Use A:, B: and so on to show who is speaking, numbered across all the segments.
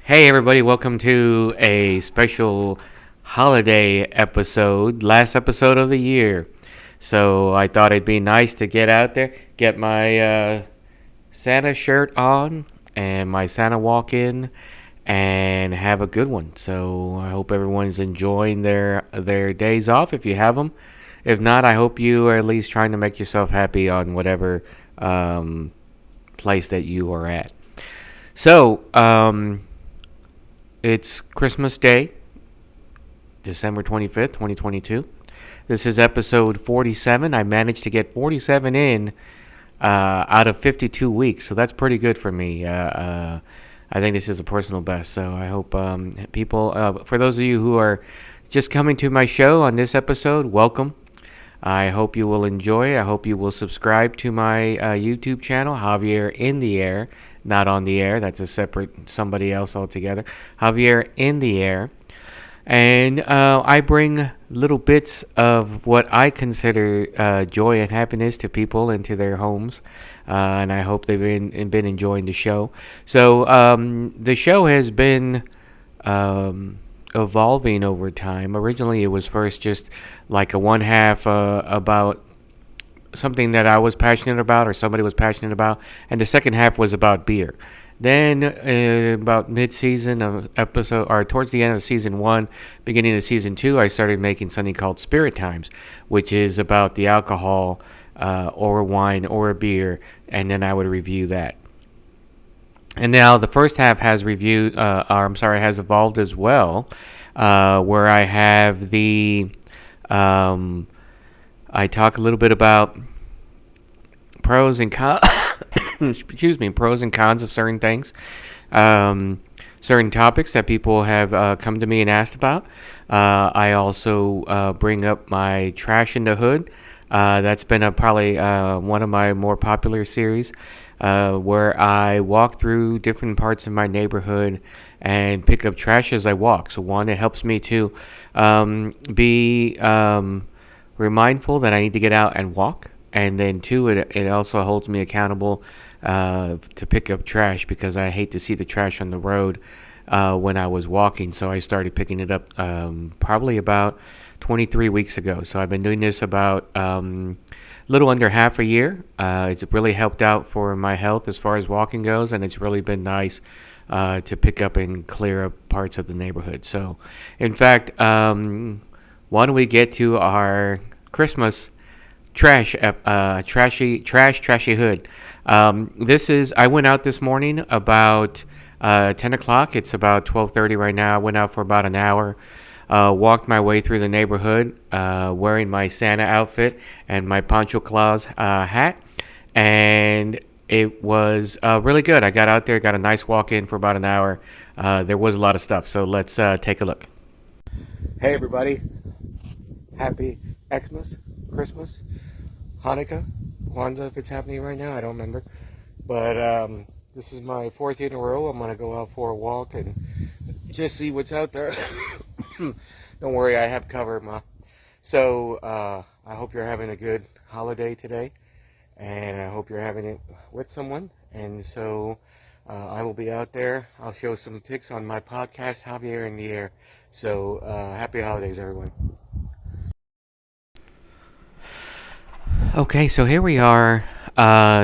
A: Hey everybody, welcome to a special holiday episode, last episode of the year. So I thought it'd be nice to get out there, get my Santa shirt on and my Santa walk in and have a good one. So I hope everyone's enjoying their days off if you have them. If not, I hope you are at least trying to make yourself happy on whatever um, place that you are at. So, it's Christmas Day, December 25th, 2022. This is episode 47. I managed to get 47 in out of 52 weeks, so that's pretty good for me. I think this is a personal best, so I hope people, for those of you who are just coming to my show on this episode, welcome. I hope you will enjoy. I hope you will subscribe to my YouTube channel, Javier in the Air. Not on the air. That's a separate somebody else altogether. Javier in the Air. And I bring little bits of what I consider joy and happiness to people into their homes. And I hope they've been enjoying the show. So the show has been evolving over time. Originally, it was first just like a one half about something that I was passionate about or somebody was passionate about, and the second half was about beer. Then, about mid-season of episode, or towards the end of season one, beginning of season two, I started making something called Spirit Times, which is about the alcohol, or wine, or beer, and then I would review that. And now the first half has reviewed, or I'm sorry, has evolved as well, where I have um, I talk a little bit about pros and cons. Excuse me, pros and cons of certain things, certain topics that people have come to me and asked about. I also bring up my trash in the hood. That's been probably one of my more popular series, where I walk through different parts of my neighborhood and pick up trash as I walk. So one, it helps me to be remindful that I need to get out and walk. And then two, it also holds me accountable to pick up trash because I hate to see the trash on the road when I was walking. So I started picking it up probably about 23 weeks ago. So I've been doing this about little under half a year. It's really helped out for my health as far as walking goes, and it's really been nice to pick up and clear up parts of the neighborhood. So, in fact, why don't we get to our Christmas trashy hood? This is I went out this morning about 10 o'clock. It's about 12:30 right now. I went out for about an hour. Walked my way through the neighborhood, wearing my Santa outfit and my Pancho Claus hat, and it was really good. I got out there, got a nice walk in for about an hour. There was a lot of stuff, so let's take a look. Hey everybody, happy Xmas, Christmas, Hanukkah, Kwanzaa if it's happening right now, I don't remember. But this is my fourth year in a row. I'm going to go out for a walk and just see what's out there. Don't worry, I have cover, Ma. So I hope you're having a good holiday today, and I hope you're having it with someone. And so I will be out there. I'll show some pics on my podcast, Javier in the Air. So happy holidays, everyone. Okay, so here we are.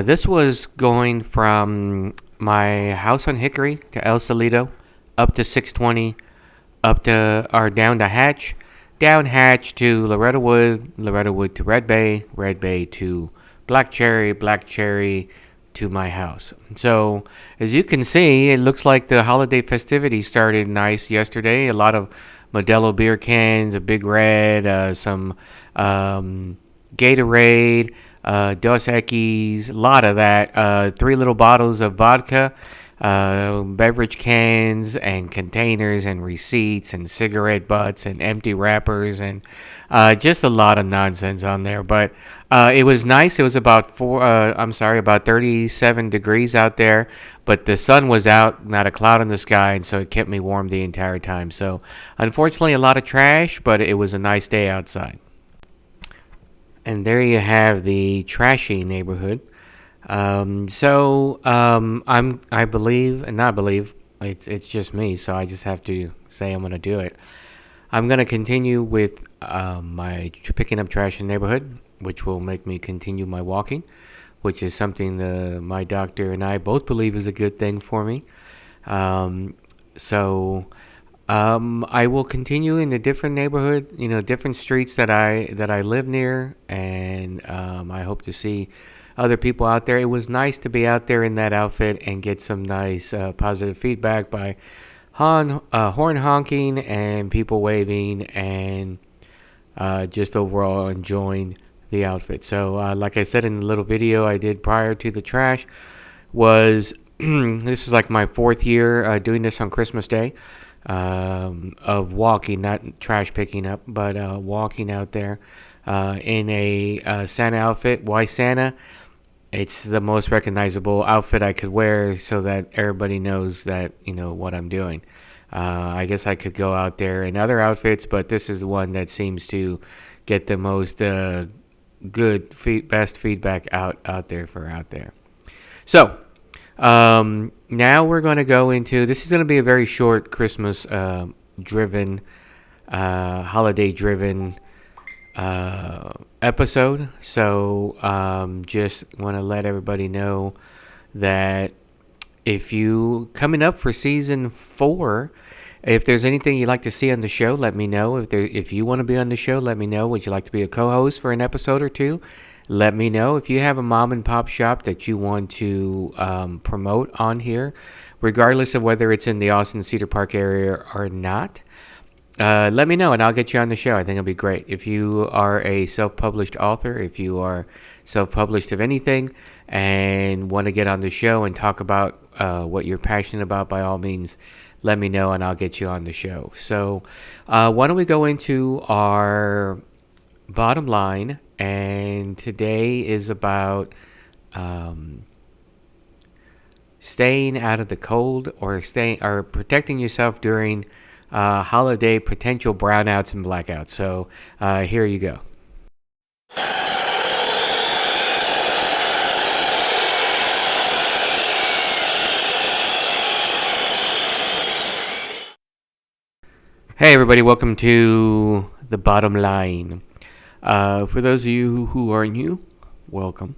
A: This was going from my house on Hickory to El Salito, up to 620, up to or down to Hatch, down Hatch to Loretto Wood to Red Bay to Black Cherry to my house. So as you can see, it looks like the holiday festivities started nice yesterday. A lot of Modelo beer cans, a Big Red, some Gatorade, Dos Equis, a lot of that. Three little bottles of vodka, beverage cans and containers and receipts and cigarette butts and empty wrappers and just a lot of nonsense on there. But it was nice. It was about about 37 degrees out there, but the sun was out, not a cloud in the sky, and so it kept me warm the entire time. So unfortunately, a lot of trash, but it was a nice day outside. And there you have the trashy neighborhood. I believe, and not believe, It's just me, so I just have to say I'm gonna do it. I'm gonna continue with my picking up trash in the neighborhood, which will make me continue my walking, which is something my doctor and I both believe is a good thing for me. Um, so I will continue in the different neighborhood, different streets that I live near, and I hope to see other people out there. It was nice to be out there in that outfit and get some nice positive feedback by horn honking and people waving and just overall enjoying the outfit. So, like I said in the little video I did prior to the trash, was this is like my fourth year doing this on Christmas Day, of walking, not trash picking up, but walking out there in a Santa outfit. Why Santa? It's the most recognizable outfit I could wear so that everybody knows that, what I'm doing. I guess I could go out there in other outfits, but this is the one that seems to get the most best feedback out there for out there. So, now we're going to go into, this is going to be a very short Christmas driven, holiday driven episode. So, just want to let everybody know that if you coming up for season 4, if there's anything you'd like to see on the show, let me know. If you want to be on the show, let me know. Would you like to be a co-host for an episode or two? Let me know. If you have a mom and pop shop that you want to promote on here, regardless of whether it's in the Austin Cedar Park area or not, let me know and I'll get you on the show. I think it'll be great. If you are a self-published author, if you are self-published of anything and want to get on the show and talk about what you're passionate about, by all means, let me know and I'll get you on the show. So, why don't we go into our bottom line? And today is about staying out of the cold, or protecting yourself during holiday potential brownouts and blackouts. So here you go. Hey everybody, welcome to the bottom line. For those of you who are new, welcome.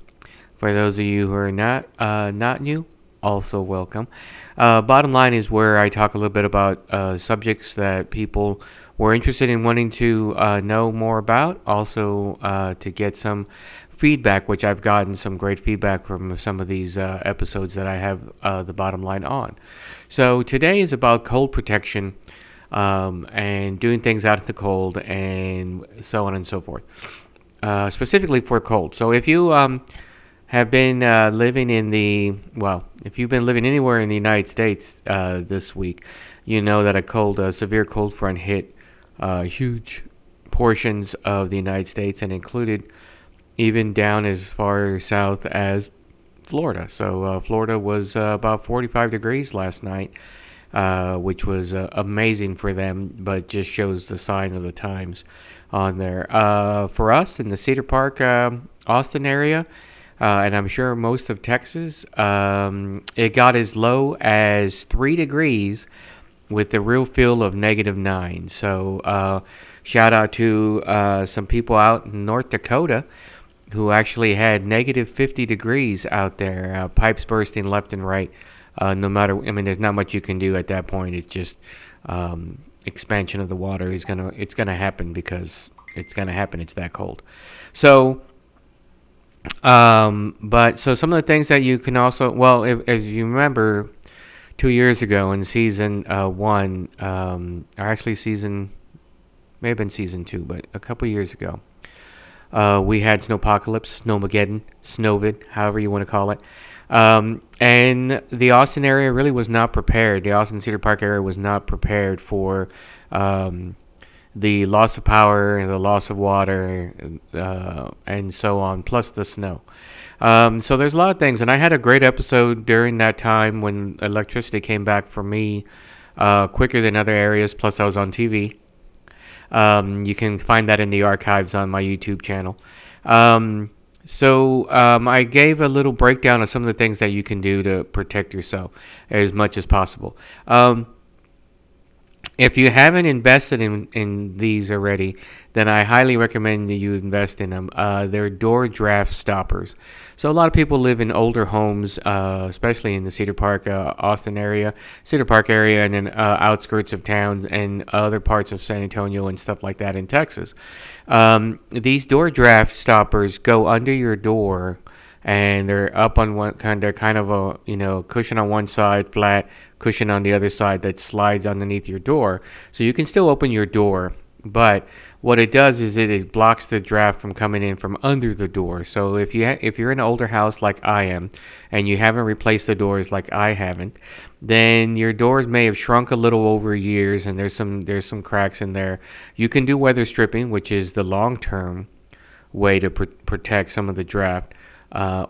A: For those of you who are not new, also welcome. Bottom line is where I talk a little bit about subjects that people were interested in wanting to know more about. Also, to get some feedback, which I've gotten some great feedback from some of these episodes that I have the bottom line on. So today is about cold protection. And doing things out in the cold, and so on and so forth. Specifically for cold. So if you have been living if you've been living anywhere in the United States this week, you know that a severe cold front hit huge portions of the United States and included even down as far south as Florida. So Florida was about 45 degrees last night. Which was amazing for them, but just shows the sign of the times on there. For us in the Cedar Park, Austin area, and I'm sure most of Texas, it got as low as 3 degrees with a real feel of -9. So shout out to some people out in North Dakota who actually had -50 degrees out there, pipes bursting left and right. No matter, there's not much you can do at that point. It's just expansion of the water it's gonna happen because it's gonna happen. It's that cold. So, but so some of the things that you can also, as you remember, 2 years ago in season 1, or actually may have been season 2, but a couple years ago, we had snowpocalypse, snowmageddon, snowvid, however you want to call it. And the Austin area really was not prepared. The Austin Cedar Park area was not prepared for the loss of power and the loss of water and so on, plus the snow. So there's a lot of things. And I had a great episode during that time when electricity came back for me quicker than other areas, plus I was on TV. You can find that in the archives on my YouTube channel. So I gave a little breakdown of some of the things that you can do to protect yourself as much as possible. Um, if you haven't invested in these already, then I highly recommend that you invest in them. They're door draft stoppers. So a lot of people live in older homes, especially in the Cedar Park, Austin area, Cedar Park area, and then outskirts of towns and other parts of San Antonio and stuff like that in Texas. These door draft stoppers go under your door, and they're up on one kind. They're kind of a cushion on one side, flat cushion on the other side that slides underneath your door, so you can still open your door. But what it does is it blocks the draft from coming in from under the door. So if you're in an older house like I am, and you haven't replaced the doors like I haven't, then your doors may have shrunk a little over years, and there's some cracks in there. You can do weather stripping, which is the long term way to protect some of the draft.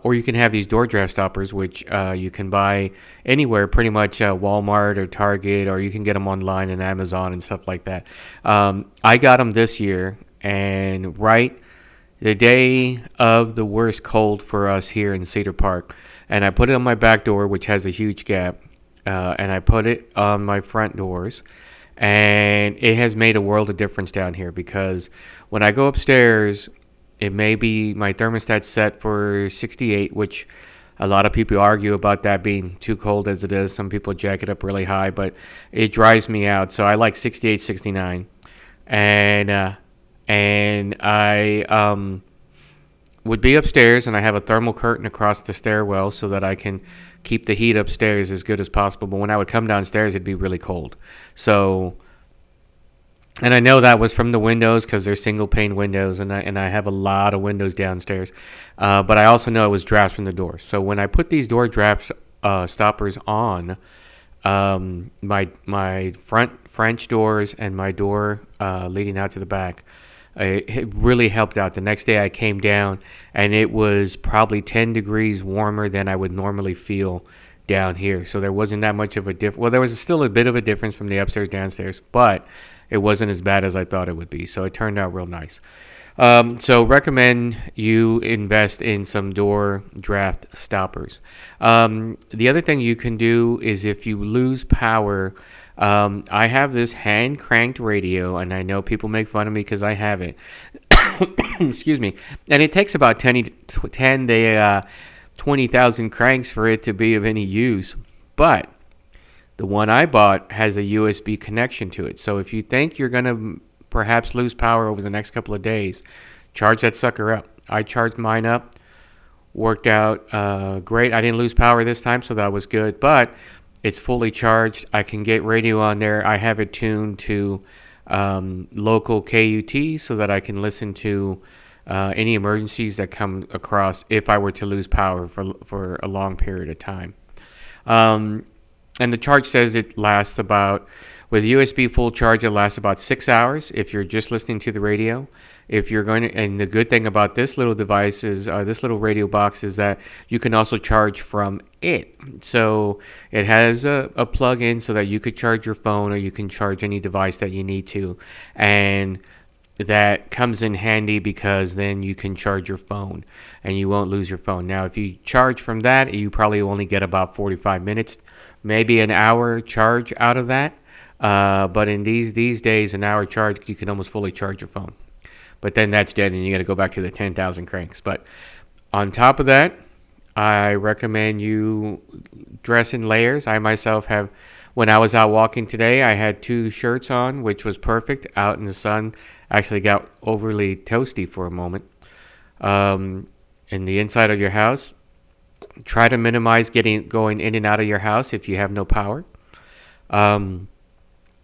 A: Or you can have these door draft stoppers, which you can buy anywhere, pretty much Walmart or Target, or you can get them online and Amazon and stuff like that. I got them this year, and right the day of the worst cold for us here in Cedar Park, and I put it on my back door, which has a huge gap, and I put it on my front doors, and it has made a world of difference down here because when I go upstairs, it may be my thermostat set for 68, which a lot of people argue about that being too cold as it is. Some people jack it up really high, but it dries me out. So I like 68, 69, and I would be upstairs, and I have a thermal curtain across the stairwell so that I can keep the heat upstairs as good as possible. But when I would come downstairs, it'd be really cold. So, and I know that was from the windows because they're single pane windows, and I have a lot of windows downstairs. But I also know it was drafts from the doors. So when I put these door draft stoppers on, my front French doors and my door leading out to the back, it really helped out. The next day I came down, and it was probably 10 degrees warmer than I would normally feel down here. So there wasn't that much of a difference. Well, there was still a bit of a difference from the upstairs downstairs, but it wasn't as bad as I thought it would be. So it turned out real nice. So recommend you invest in some door draft stoppers. The other thing you can do is if you lose power, I have this hand cranked radio, and I know people make fun of me because I have it. Excuse me. And it takes about 10 to 20,000 cranks for it to be of any use. But the one I bought has a USB connection to it. So if you think you're going to perhaps lose power over the next couple of days, charge that sucker up. I charged mine up, worked out great. I didn't lose power this time, so that was good. But it's fully charged. I can get radio on there. I have it tuned to local KUT so that I can listen to any emergencies that come across if I were to lose power for a long period of time. Um, and the charge says it lasts about, with USB full charge, it lasts about 6 hours if you're just listening to the radio. If you're going to, and the good thing about this little device is, this little radio box is that you can also charge from it. So it has a plug-in so that you could charge your phone or you can charge any device that you need to. And that comes in handy because then you can charge your phone and you won't lose your phone. Now, if you charge from that, you probably only get about 45 minutes, maybe an hour charge out of that. But in these days, an hour charge, you can almost fully charge your phone. But then that's dead, and you got to go back to the 10,000 cranks. But on top of that, I recommend you dress in layers. I myself have, when I was out walking today, I had two shirts on, which was perfect. Out in the sun, actually got overly toasty for a moment. In the inside of your house, try to minimize going in and out of your house if you have no power. Um,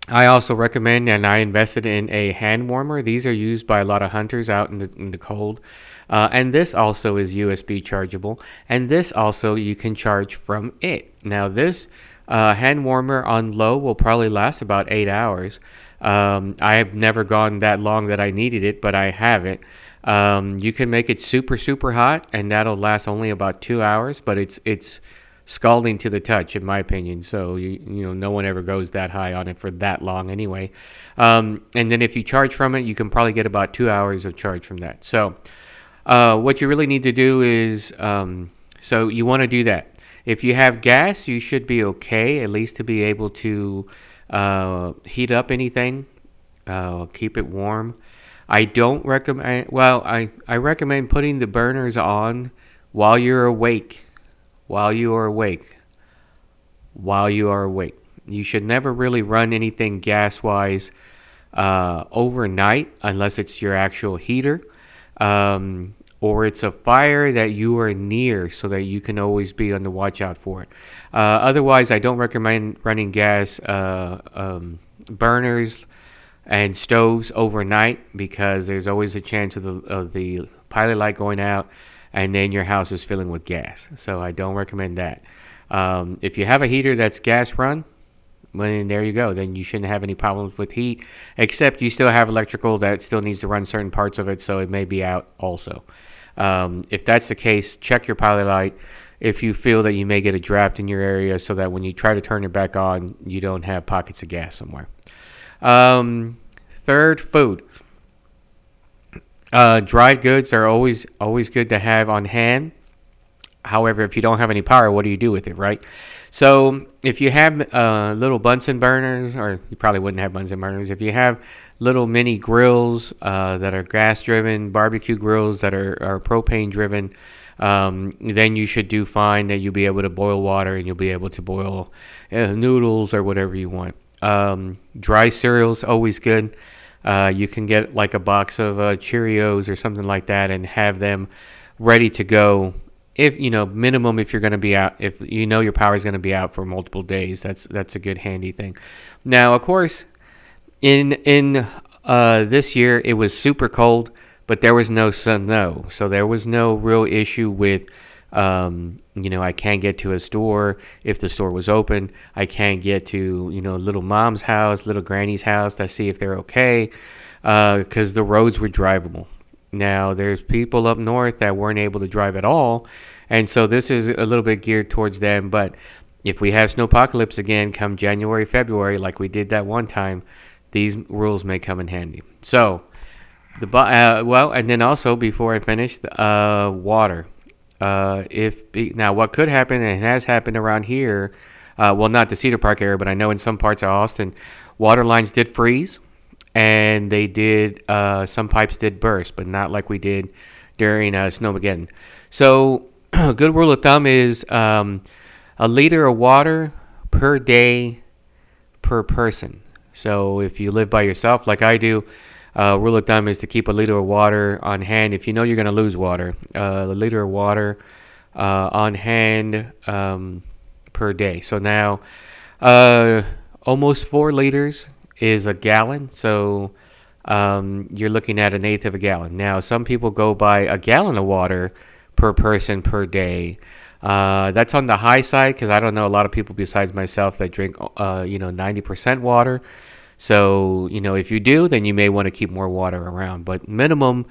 A: I also recommend, and I invested in a hand warmer. These are used by a lot of hunters out in the cold. And this also is USB chargeable. And this also you can charge from it. Now this hand warmer on low will probably last about 8 hours. I have never gone that long that I needed it, but I have it. You can make it super, super hot, and that'll last only about 2 hours, but it's scalding to the touch, in my opinion. So no one ever goes that high on it for that long anyway. And then if you charge from it, you can probably get about 2 hours of charge from that. So What you really need to do is, so you want to do that. If you have gas, you should be okay, at least to be able to heat up anything, keep it warm. I don't recommend, well, I recommend putting the burners on while you're awake. While you are awake. While you are awake. You should never really run anything gas wise overnight unless it's your actual heater, or it's a fire that you are near so that you can always be on the watch out for it. Otherwise, I don't recommend running gas burners and stoves overnight because there's always a chance of the pilot light going out and then your house is filling with gas. So I don't recommend that. If you have a heater that's gas run, well, there you go. Then you shouldn't have any problems with heat, except you still have electrical that still needs to run certain parts of it, so it may be out also. If that's the case, check your pilot light if you feel that you may get a draft in your area so that when you try to turn it back on, you don't have pockets of gas somewhere. Um, Third, food. Dried goods are always good to have on hand. However, if you don't have any power, what do you do with it, right? So if you have little Bunsen burners, or you probably wouldn't have Bunsen burners, if you have little mini grills that are gas driven, barbecue grills that are propane driven, then you should do fine. That you'll be able to boil water and you'll be able to boil noodles or whatever you want. Dry cereals always good. You can get like a box of Cheerios or something like that and have them ready to go. If you know minimum, if you're going to be out, if you know your power is going to be out for multiple days, that's a good handy thing. Now, of course, in this year it was super cold, but there was no snow, so there was no real issue with I can't get to a store if the store was open. I can't get to little mom's house, little granny's house to see if they're okay, because the roads were drivable. Now there's people up north that weren't able to drive at all, and so this is a little bit geared towards them. But if we have snowpocalypse again come January, February, like we did that one time, these rules may come in handy. So well, and then also before I finish, water. If now what could happen and has happened around here, well, not the Cedar Park area, but I know in some parts of Austin, water lines did freeze, and they did some pipes did burst, but not like we did during Snowmageddon. So, a good rule of thumb is a liter of water per day per person. So, if you live by yourself, like I do, rule of thumb is to keep a liter of water on hand. If you know you're going to lose water, a liter of water on hand per day. So now, almost 4 liters is a gallon. So you're looking at an eighth of a gallon. Now, some people go by a gallon of water per person per day. That's on the high side because I don't know a lot of people besides myself that drink 90% water. So, if you do, then you may want to keep more water around. But minimum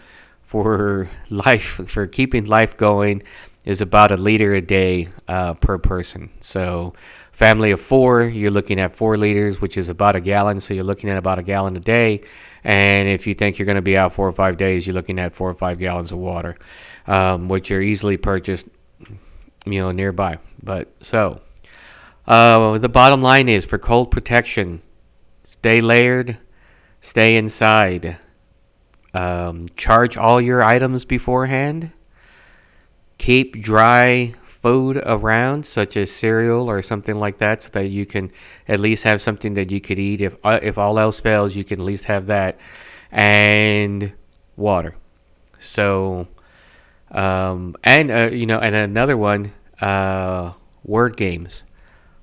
A: for life, for keeping life going, is about a liter a day per person. So, family of 4, you're looking at 4 liters, which is about a gallon. So, you're looking at about a gallon a day. And if you think you're going to be out 4 or 5 days, you're looking at 4 or 5 gallons of water, which are easily purchased, nearby. But so, the bottom line is for cold protection. Stay layered, stay inside. Charge all your items beforehand. Keep dry food around, such as cereal or something like that, so that you can at least have something that you could eat. If all else fails, you can at least have that. And water. So, and another one, word games.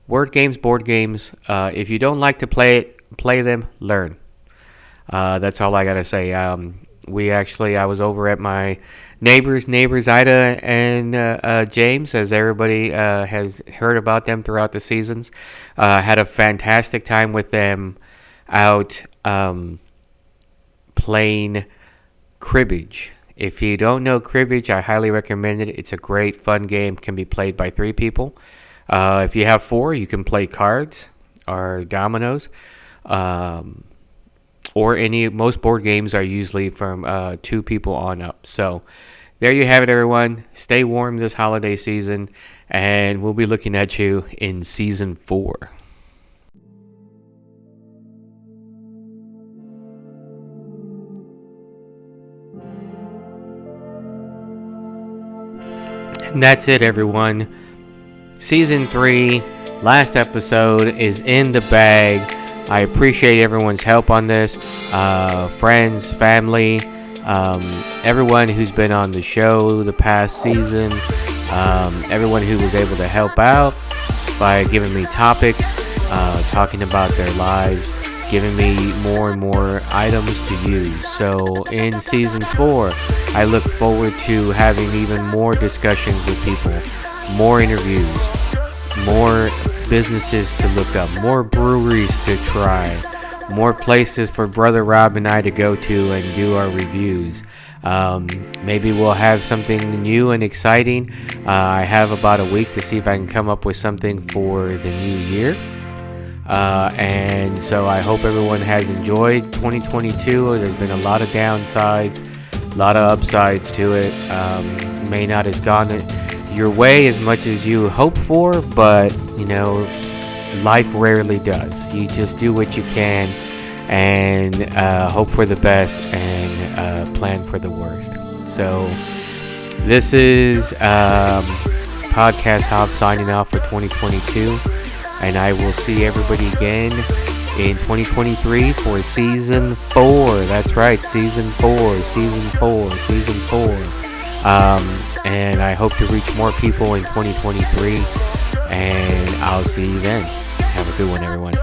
A: Word games, board games. If you don't like to play them, learn. That's all I gotta say. I was over at my neighbors Ida and James, as everybody has heard about them throughout the seasons. Had a fantastic time with them out playing cribbage. If you don't know cribbage, I highly recommend it. It's a great, fun game. Can be played by 3 people. If you have 4, you can play cards or dominoes. Or most board games are usually from 2 people on up. So there you have it, everyone. Stay warm this holiday season, and we'll be looking at you in season 4. And that's it, everyone. Season 3, last episode is in the bag. I appreciate everyone's help on this. Friends, family, everyone who's been on the show the past season, everyone who was able to help out by giving me topics, talking about their lives, giving me more and more items to use. So in season 4, I look forward to having even more discussions with people, more interviews, more businesses to look up, more breweries to try, more places for Brother Rob and I to go to and do our reviews. Maybe we'll have something new and exciting. I have about a week to see if I can come up with something for the new year. And so I hope everyone has enjoyed 2022. There's been a lot of downsides, a lot of upsides to it. May not have gone your way as much as you hope for, but life rarely does. You just do what you can and hope for the best and plan for the worst. So this is Podcast Hop signing off for 2022, and I will see everybody again in 2023 for season 4. That's right, season 4. And I hope to reach more people in 2023, and I'll see you then. Have a good one, everyone.